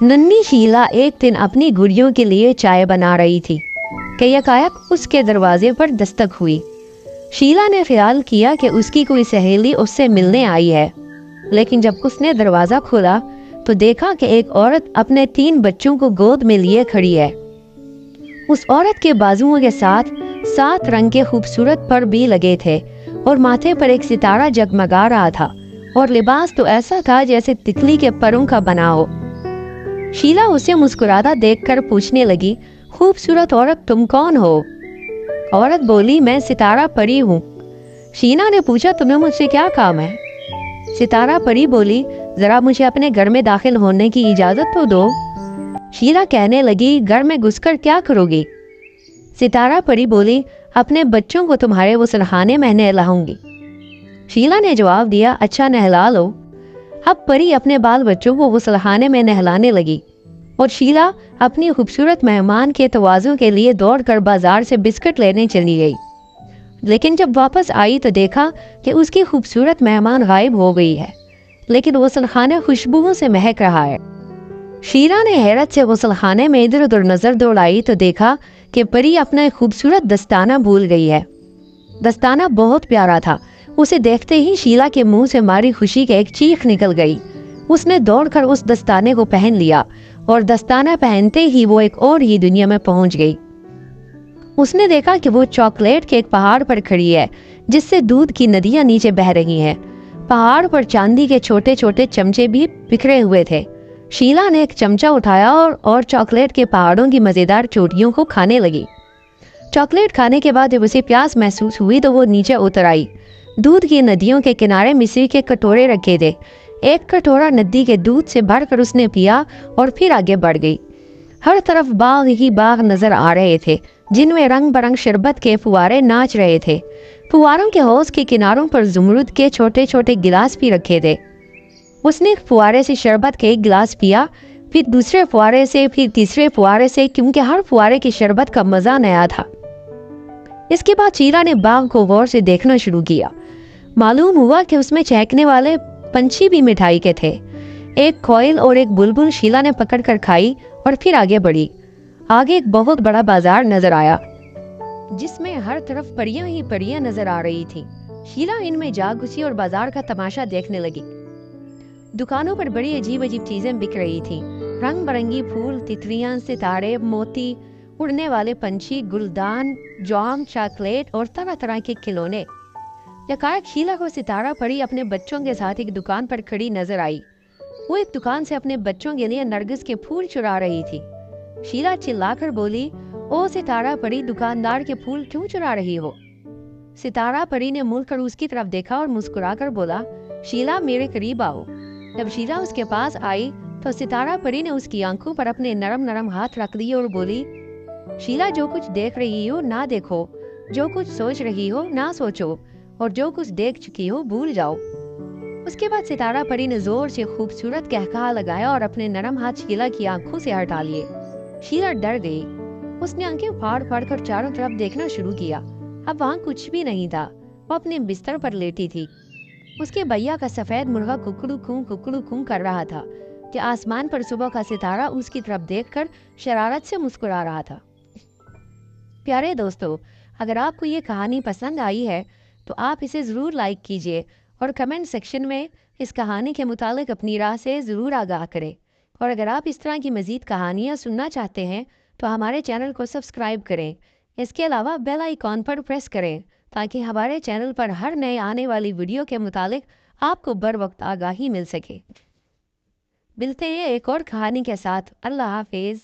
नन्ही शीला एक दिन अपनी गुड़ियों के लिए चाय बना रही थी कि यकायक उसके दरवाजे पर दस्तक हुई। शीला ने ख्याल किया कि उसकी कोई सहेली उससे मिलने आई है, लेकिन जब उसने दरवाजा खोला तो देखा कि एक औरत अपने 3 बच्चों को गोद में लिए खड़ी है। उस औरत के बाजुओं के साथ 7 रंग के खूबसूरत पर भी लगे थे और माथे पर एक सितारा जगमगा रहा था और लिबास तो ऐसा था जैसे तितली के परों का बना हो। शीला उसे मुस्कुराता देखकर पूछने लगी, खूबसूरत औरत तुम कौन हो? औरत बोली, मैं सितारा परी हूँ। शीला ने पूछा, तुम्हें मुझसे क्या काम है? सितारा परी बोली, जरा मुझे अपने घर में दाखिल होने की इजाजत तो दो। शीला कहने लगी, घर में घुसकर क्या करोगी? सितारा परी बोली, अपने बच्चों को तुम्हारे गुसलखाने में नहलाऊंगी। शीला ने जवाब दिया, अच्छा नहला लो। अब परी अपने बाल बच्चों को गुसलखाने में नहलाने लगी और शीला अपनी खूबसूरत मेहमान के तवाज़ु के लिए दौड़कर बाजार से बिस्किट लेने चली गई। लेकिन जब वापस आई तो देखा कि उसकी खूबसूरत मेहमान गायब हो गई है, लेकिन गुसलखाना खुशबुओं से महक रहा है। शीला ने हैरत से गुसलखाने में इधर उधर नजर दौड़ाई तो देखा कि परी अपना खूबसूरत दस्ताना भूल गई है। दस्ताना बहुत प्यारा था। उसे देखते ही शीला के मुंह से मारी खुशी की एक चीख निकल गई। उसने दौड़कर उस दस्ताने को पहन लिया और दस्ताना पहनते ही वो एक और ही दुनिया में पहुंच गई। उसने देखा कि वो चॉकलेट के एक पहाड़ पर खड़ी है जिससे दूध की नदियां नीचे बह रही हैं। पहाड़ पर चांदी के छोटे छोटे चमचे भी बिखरे हुए थे। शीला ने एक चमचा उठाया और चॉकलेट के पहाड़ों की मजेदार चोटियों को खाने लगी। चॉकलेट खाने के बाद जब उसे प्यास महसूस हुई तो वो नीचे उतर आई। दूध की नदियों के किनारे मिश्री के कटोरे रखे थे। एक कटोरा नदी के दूध से भरकर उसने पिया और फिर आगे बढ़ गई। हर तरफ बाग ही बाग नजर आ रहे थे जिनमें रंग बरंग शरबत के फुवारे नाच रहे थे। फुवारों के हौज के किनारों पर जुमरुद के छोटे छोटे गिलास भी रखे थे। उसने एक फुवारे से शरबत के एक गिलास पिया, फिर दूसरे फुवारे से, फिर तीसरे फुवारे से, क्योंकि हर फुवारे की शरबत का मजा नया था। इसके बाद शीला ने बाग को गौर से देखना शुरू किया। मालूम हुआ कि उसमें चहकने वाले पंछी भी मिठाई के थे। एक कोयल और एक बुलबुल शीला ने पकड़कर खाई और फिर आगे बढ़ी। आगे एक बहुत बड़ा बाजार नजर आया जिसमें हर तरफ परियां ही परियां नजर आ रही थीं। शीला इनमें जा घुसी और बाजार का तमाशा देखने लगी। दुकानों पर बड़ी अजीब अजीब चीजें बिक रही थीं। रंग बिरंगी फूल, तितलियां, सितारे, मोती, उड़ने वाले पंछी, गुलदान, जॉम, चॉकलेट और तरह तरह के खिलौने। यकायक शीला को सितारा परी अपने बच्चों के साथ एक दुकान पर खड़ी नजर आई। वो एक दुकान से अपने बच्चों के लिए नरगिस के फूल चुरा रही थी। शीला चिल्लाकर बोली, ओ सितारा परी, दुकानदार के फूल क्यों चुरा रही हो? सितारा परी ने मुड़कर उसकी तरफ देखा और मुस्कुराकर बोला, शीला मेरे करीब आओ। जब शीला उसके पास आई तो सितारा परी ने उसकी आंखों पर अपने नरम नरम हाथ रख दिए और बोली, शीला जो कुछ देख रही हो ना देखो, जो कुछ सोच रही हो ना सोचो, और जो कुछ देख चुकी हो भूल जाओ। उसके बाद सितारा परी ने जोर से खूबसूरत कहकहा लगाया और अपने नरम हाथ शीला की आंखों से हटा लिए। शीला डर गई। उसने आंखें फाड़ फाड़ कर चारों तरफ देखना शुरू किया। अब वहाँ कुछ भी नहीं था। वो अपने बिस्तर पर लेटी थी। उसके भैया का सफेद मुर्गा कुकड़ू कूं कर रहा था कि आसमान पर सुबह का सितारा उसकी तरफ देखकर शरारत से मुस्कुरा रहा था। प्यारे दोस्तों, अगर आपको ये कहानी पसंद आई है तो आप इसे ज़रूर लाइक कीजिए और कमेंट सेक्शन में इस कहानी के मुतालिक अपनी राय से ज़रूर आगाह करें। और अगर आप इस तरह की मज़ीद कहानियाँ सुनना चाहते हैं तो हमारे चैनल को सब्सक्राइब करें। इसके अलावा बेल आइकॉन पर प्रेस करें ताकि हमारे चैनल पर हर नए आने वाली वीडियो के मुतालिक आपको बर वक्त आगाही मिल सके। मिलते हैं एक और कहानी के साथ। अल्लाह हाफिज़।